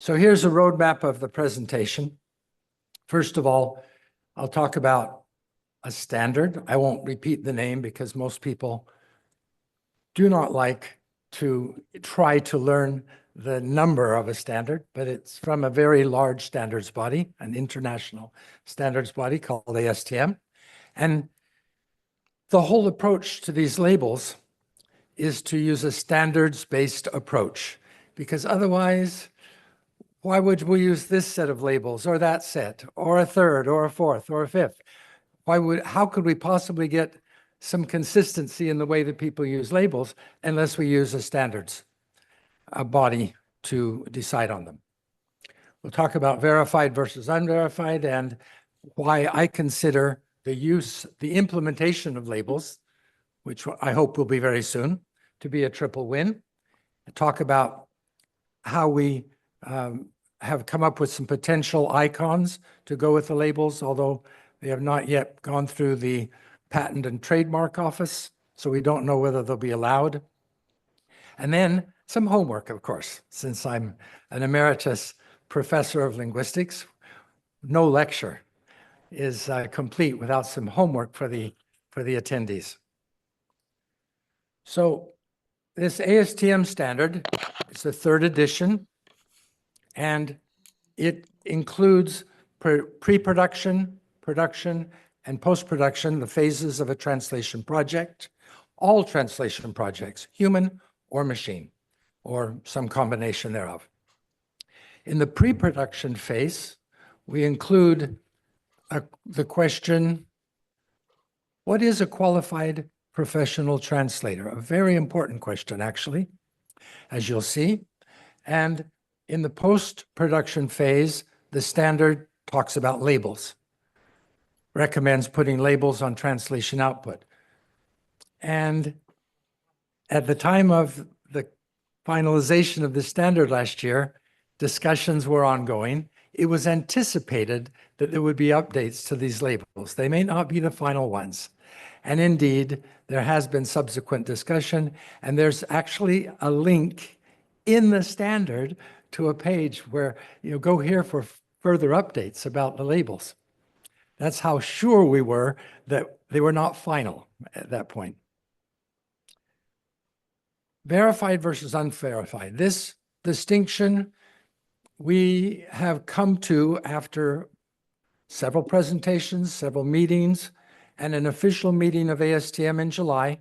So here's a roadmap of the presentation. First of all, I'll talk about a standard. I won't repeat the name because most people do not like to try to learn the number of a standard, but it's from a very large standards body, an international standards body called ASTM. And the whole approach to these labels is to use a standards-based approach, because otherwise, why would we use this set of labels or that set or a third or a fourth or a fifth? How could we possibly get some consistency in the way that people use labels unless we use a standards body to decide on them? We'll talk about verified versus unverified and why I consider the implementation of labels, which I hope will be very soon, to be a triple win. I'll talk about how we have come up with some potential icons to go with the labels, although they have not yet gone through the Patent and Trademark Office, so we don't know whether they'll be allowed. And then some homework, of course, since I'm an emeritus professor of linguistics. No lecture is complete without some homework for the attendees. So this ASTM standard is the third edition, and it includes pre-production, production, and post-production, the phases of a translation project, all translation projects, human or machine, or some combination thereof. In the pre-production phase, we include the question, what is a qualified professional translator? A very important question, actually, as you'll see. And in the post-production phase, the standard talks about labels, recommends putting labels on translation output. And at the time of the finalization of the standard last year, discussions were ongoing. It was anticipated that there would be updates to these labels. They may not be the final ones. And indeed, there has been subsequent discussion, and there's actually a link in the standard to a page where you go here for further updates about the labels. That's how sure we were that they were not final at that point. Verified versus unverified. This distinction we have come to after several presentations, several meetings, and an official meeting of ASTM in July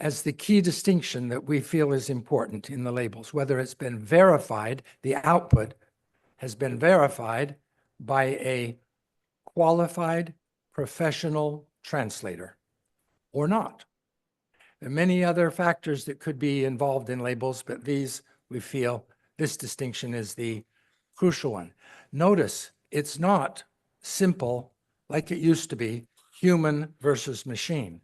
as the key distinction that we feel is important in the labels, whether it's been verified, the output has been verified by a qualified professional translator or not. There are many other factors that could be involved in labels, but these, we feel, this distinction is the crucial one. Notice it's not simple like it used to be, human versus machine.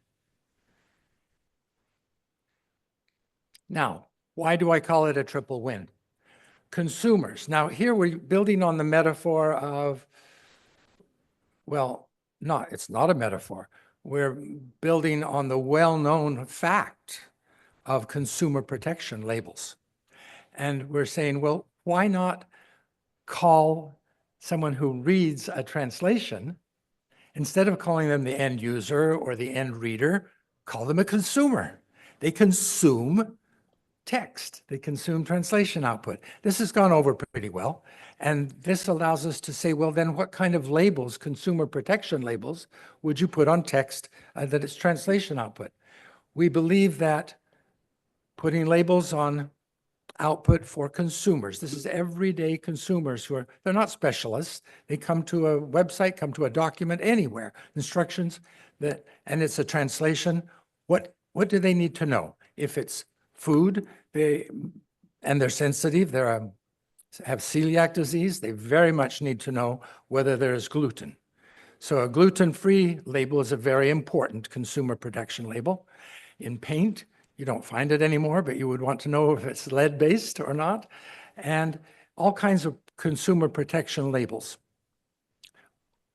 Now, why do I call it a triple win? Consumers. Now, here we're building on the metaphor of, well, it's not a metaphor. We're building on the well-known fact of consumer protection labels. And we're saying, well, why not call someone who reads a translation, instead of calling them the end user or the end reader, call them a consumer. They consume text. They consume translation output. This has gone over pretty well. And this allows us to say, well, then what kind of labels, consumer protection labels, would you put on text that is translation output? We believe that putting labels on output for consumers, this is everyday consumers they're not specialists. They come to a website, come to a document anywhere, instructions and it's a translation. What do they need to know? If it's food, they're sensitive, have celiac disease, they very much need to know whether there is gluten. So a gluten-free label is a very important consumer protection label. In paint, you don't find it anymore, but you would want to know if it's lead-based or not, and all kinds of consumer protection labels.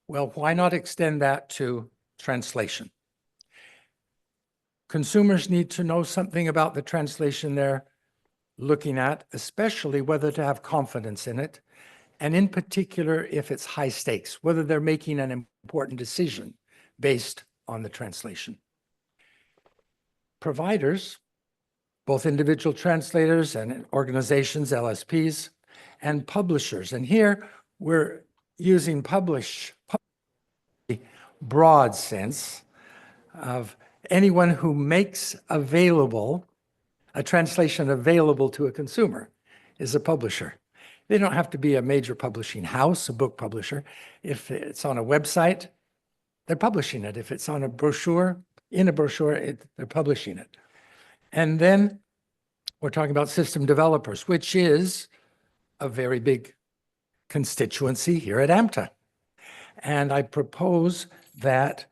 Well, why not extend that to translation? Consumers need to know something about the translation they're looking at, especially whether to have confidence in it, and in particular, if it's high stakes, whether they're making an important decision based on the translation. Providers, both individual translators and organizations, LSPs, and publishers. And here we're using publish, broad sense of anyone who makes available a translation available to a consumer is a publisher. They don't have to be a major publishing house, a book publisher. If it's on a website, they're publishing it. If it's on a brochure, they're publishing it. And then we're talking about system developers, which is a very big constituency here at AMTA. And I propose that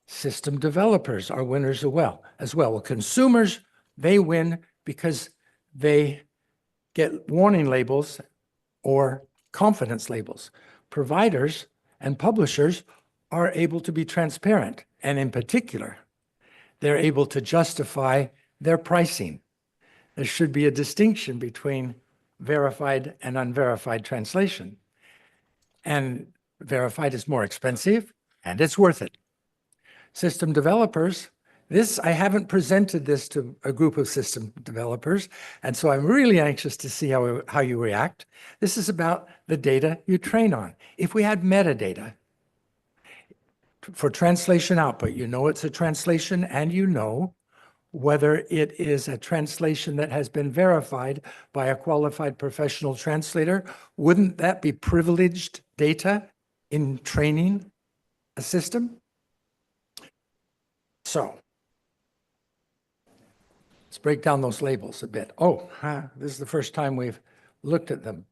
system developers are winners as well. Well, consumers, they win because they get warning labels or confidence labels. Providers and publishers are able to be transparent, and in particular, they're able to justify their pricing. There should be a distinction between verified and unverified translation. And verified is more expensive, and it's worth it. System developers, I haven't presented this to a group of system developers, and so I'm really anxious to see how you react. This is about the data you train on. If we had metadata for translation output, you know it's a translation, and you know whether it is a translation that has been verified by a qualified professional translator, wouldn't that be privileged data in training a system? So let's break down those labels a bit. This is the first time we've looked at them,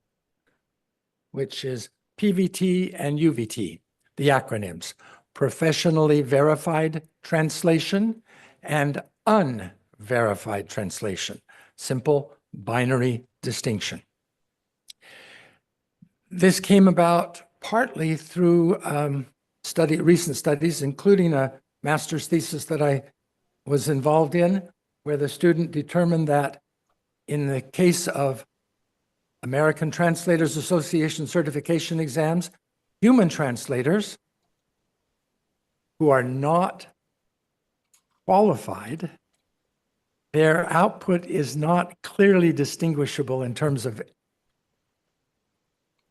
which is PVT and UVT, the acronyms: professionally verified translation and unverified translation. Simple binary distinction. This came about partly through recent studies, including a master's thesis that I was involved in, where the student determined that in the case of American Translators Association certification exams, human translators who are not qualified, their output is not clearly distinguishable in terms of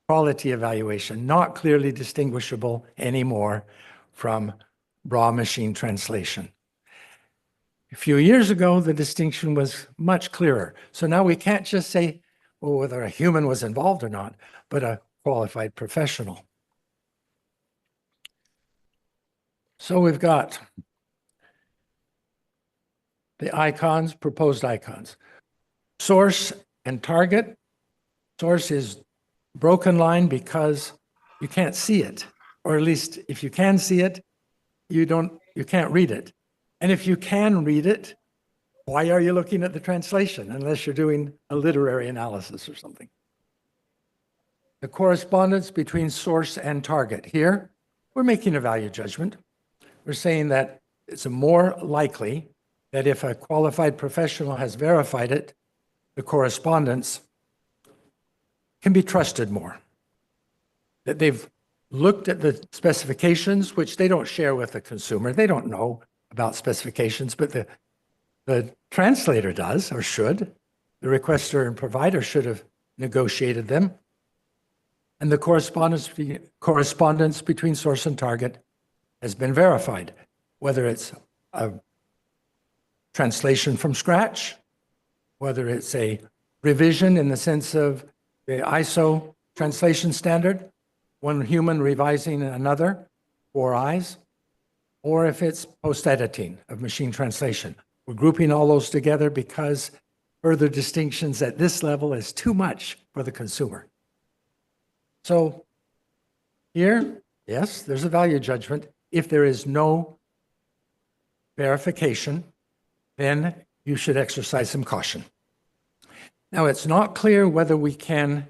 quality evaluation, not clearly distinguishable anymore from raw machine translation. A few years ago, the distinction was much clearer. So now we can't just say, well, whether a human was involved or not, but a qualified professional. So we've got the icons, proposed icons. Source and target. Source is broken line because you can't see it, or at least if you can see it, you can't read it. And if you can read it, why are you looking at the translation unless you're doing a literary analysis or something? The correspondence between source and target. Here, we're making a value judgment. We're saying that it's more likely that if a qualified professional has verified it, the correspondence can be trusted more. That they've looked at the specifications, which they don't share with the consumer. They don't know about specifications, but the translator does, or should. The requester and provider should have negotiated them. And the correspondence between source and target has been verified, whether it's a translation from scratch, whether it's a revision in the sense of the ISO translation standard, one human revising another, 4 eyes, or if it's post-editing of machine translation. We're grouping all those together because further distinctions at this level is too much for the consumer. So here, yes, there's a value judgment. If there is no verification, then you should exercise some caution. Now, it's not clear whether we can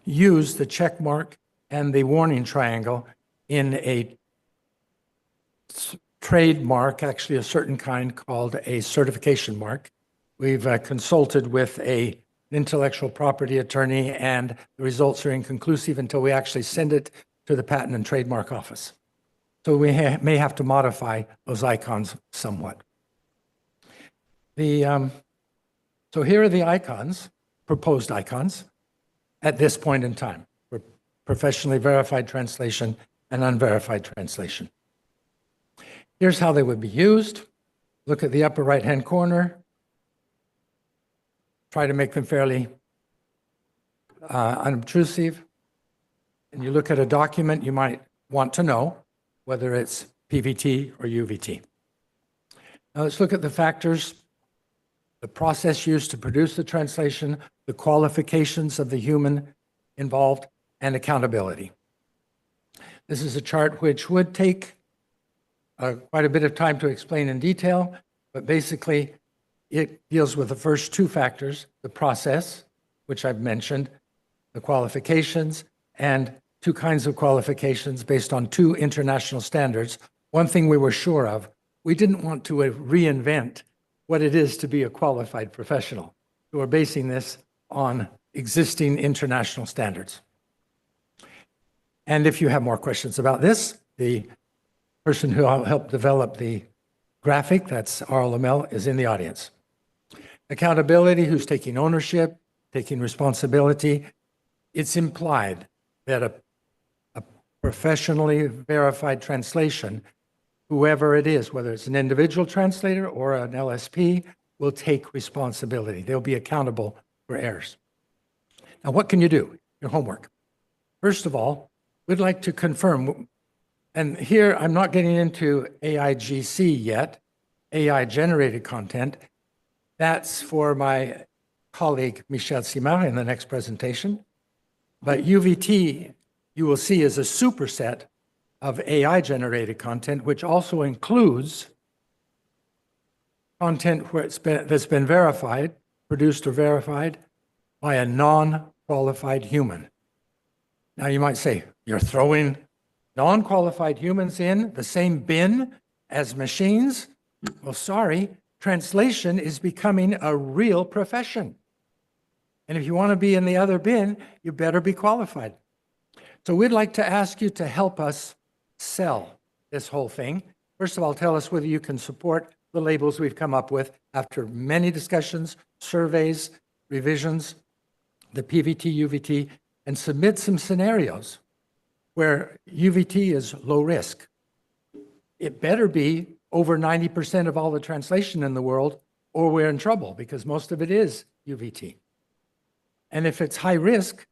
use the check mark and the warning triangle in a trademark, actually a certain kind called a certification mark. We've consulted with an intellectual property attorney, and the results are inconclusive until we actually send it to the Patent and Trademark Office. So we may have to modify those icons somewhat. So here are the icons, proposed icons, at this point in time for professionally verified translation and unverified translation. Here's how they would be used. Look at the upper right-hand corner. Try to make them fairly unobtrusive. And you look at a document, you might want to know whether it's PVT or UVT. Now let's look at the factors: the process used to produce the translation, the qualifications of the human involved, and accountability. This is a chart which would take quite a bit of time to explain in detail, but basically it deals with the first two factors: the process, which I've mentioned, the qualifications, and two kinds of qualifications based on two international standards. One thing we were sure of, we didn't want to reinvent what it is to be a qualified professional. So we're basing this on existing international standards. And if you have more questions about this, the person who helped develop the graphic, that's Arl Lamel, is in the audience. Accountability, who's taking ownership, taking responsibility. It's implied that a professionally verified translation, whoever it is, whether it's an individual translator or an LSP, will take responsibility. They'll be accountable for errors. Now, what can you do? Your homework. First of all, we'd like to confirm, and here I'm not getting into AIGC yet, AI-generated content. That's for my colleague Michel Simard in the next presentation. But UVT, you will see, is a superset of AI-generated content, which also includes content where that's been verified, produced or verified by a non-qualified human. Now you might say, you're throwing non-qualified humans in the same bin as machines? Well, sorry, translation is becoming a real profession. And if you want to be in the other bin, you better be qualified. So we'd like to ask you to help us sell this whole thing. First of all, tell us whether you can support the labels we've come up with after many discussions, surveys, revisions, the PVT, UVT, and submit some scenarios where UVT is low risk. It better be over 90% of all the translation in the world, or we're in trouble, because most of it is UVT. And if it's high risk,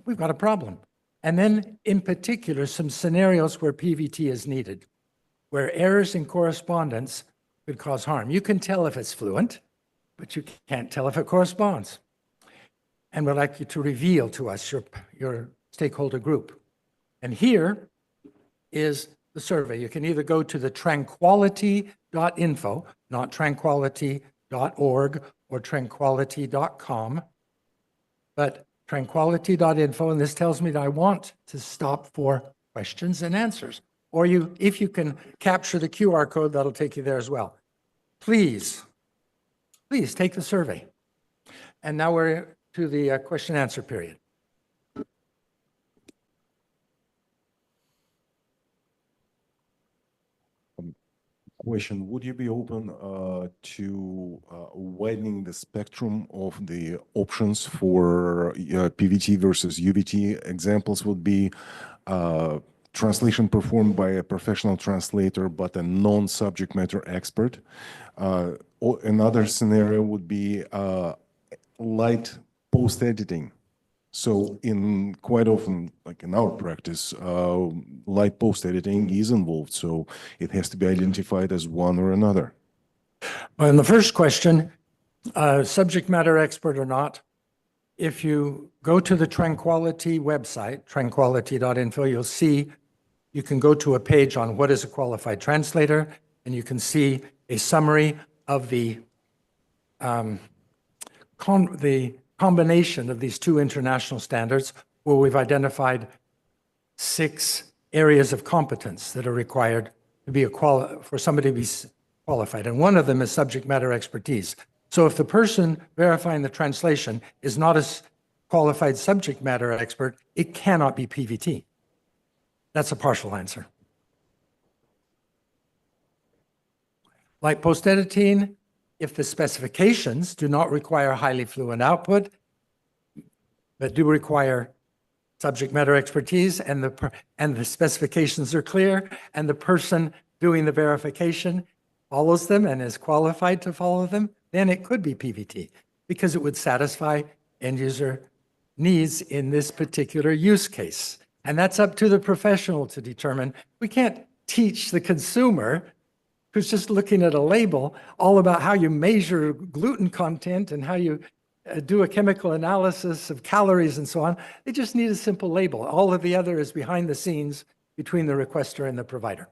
we've got a problem. And then, in particular, some scenarios where PVT is needed, where errors in correspondence could cause harm. You can tell if it's fluent, but you can't tell if it corresponds. And we'd like you to reveal to us your stakeholder group. And here is the survey. You can either go to the tranquility.info, not tranquility.org or tranquility.com, but tranquility.info, and this tells me that I want to stop for questions and answers. Or if you can capture the QR code, that'll take you there as well. Please take the survey. And now we're to the question and answer period. Question: would you be open to widening the spectrum of the options for PVT versus UVT? Examples would be translation performed by a professional translator but a non-subject matter expert. Another scenario would be light post-editing. So quite often, like in our practice, light post-editing is involved, so it has to be identified as one or another. Well, in the first question, subject matter expert or not, if you go to the Tranquility website, tranquility.info, you'll see you can go to a page on what is a qualified translator, and you can see a summary of the combination of these two international standards, where we've identified 6 areas of competence that are required to be for somebody to be qualified. And one of them is subject matter expertise. So if the person verifying the translation is not a qualified subject matter expert, it cannot be PVT. That's a partial answer. Like post-editing, if the specifications do not require highly fluent output, but do require subject matter expertise, and the specifications are clear, and the person doing the verification follows them and is qualified to follow them, then it could be PVT because it would satisfy end user needs in this particular use case. And that's up to the professional to determine. We can't teach the consumer who's just looking at a label all about how you measure gluten content and how you do a chemical analysis of calories and so on. They just need a simple label. All of the other is behind the scenes between the requester and the provider.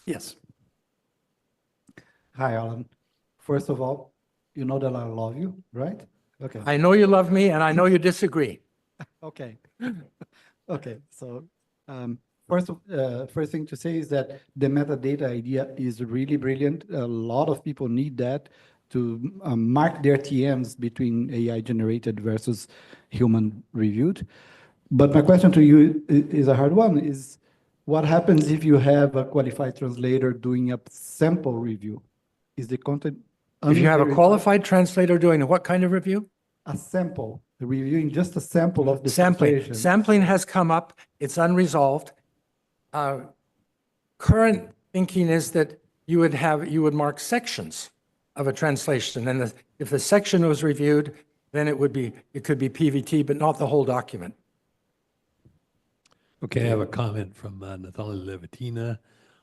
Yes. Hi, Alan. First of all, you know that I love you, right? Okay. I know you love me and I know you disagree. Okay. Okay. So first thing to say is that the metadata idea is really brilliant. A lot of people need that to mark their TMs between AI generated versus human reviewed. But my question to you is a hard one, is what happens if you have a qualified translator doing a sample review? Is the content... If you have a qualified translator doing what kind of review? A sample, reviewing just a sample of the Sampling. translation. Sampling has come up. It's unresolved. Current thinking is that you would mark sections of a translation, and if the section was reviewed, then it could be PVT, but not the whole document. Okay, I have a comment from Natalia Levitina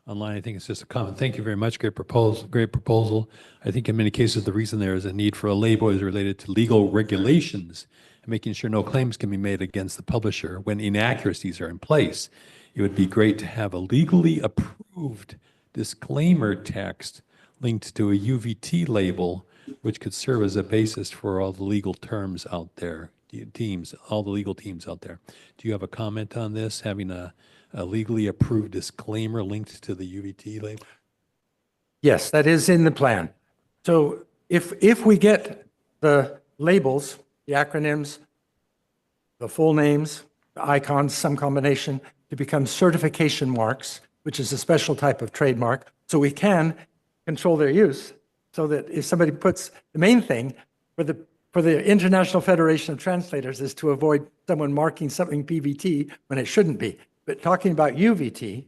online. I think it's just a comment. Thank you very much. Great proposal. Great proposal. I think in many cases, the reason there is a need for a label is related to legal regulations and making sure no claims can be made against the publisher when inaccuracies are in place. It would be great to have a legally approved disclaimer text linked to a UVT label, which could serve as a basis for all the legal terms out there, all the legal teams out there. Do you have a comment on this, having a legally approved disclaimer linked to the UVT label? Yes, that is in the plan. So if we get the labels, the acronyms, the full names, the icons, some combination, to become certification marks, which is a special type of trademark, so we can control their use, so that if somebody puts, the main thing for the International Federation of Translators is to avoid someone marking something PVT when it shouldn't be. But talking about UVT,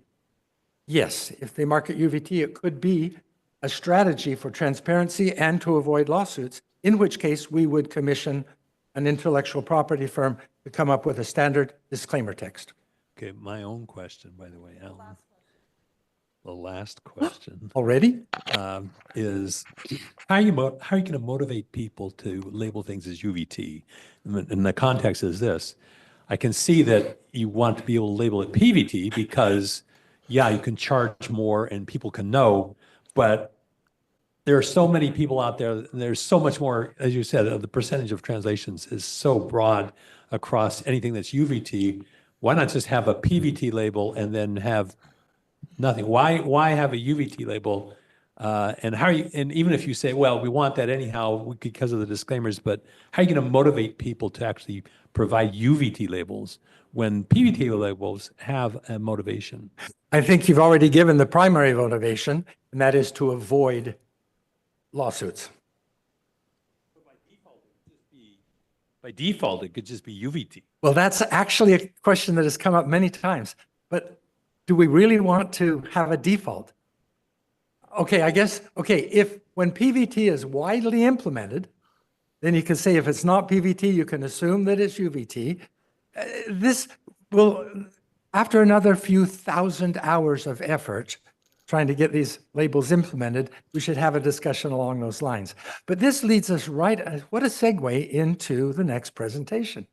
yes, if they mark it UVT, it could be a strategy for transparency and to avoid lawsuits, in which case we would commission an intellectual property firm to come up with a standard disclaimer text. Okay, my own question, by the way, Alan. The last question Already? is how are you going to motivate people to label things as UVT? And the context is this. I can see that you want to be able to label it PVT because, yeah, you can charge more and people can know, but there are so many people out there, and there's so much more, as you said, the percentage of translations is so broad across anything that's UVT. Why not just have a PVT label and then have nothing? Why have a UVT label? And how are you, and even if you say, well, we want that anyhow because of the disclaimers, but how are you going to motivate people to actually provide UVT labels when PVT labels have a motivation? I think you've already given the primary motivation, and that is to avoid lawsuits. By default, it could just be UVT. Well, that's actually a question that has come up many times, but do we really want to have a default? Okay, I guess, okay, if when PVT is widely implemented, then you can say if it's not PVT, you can assume that it's UVT. This will, after another few thousand hours of effort trying to get these labels implemented, we should have a discussion along those lines. But this leads us right, what a segue into the next presentation.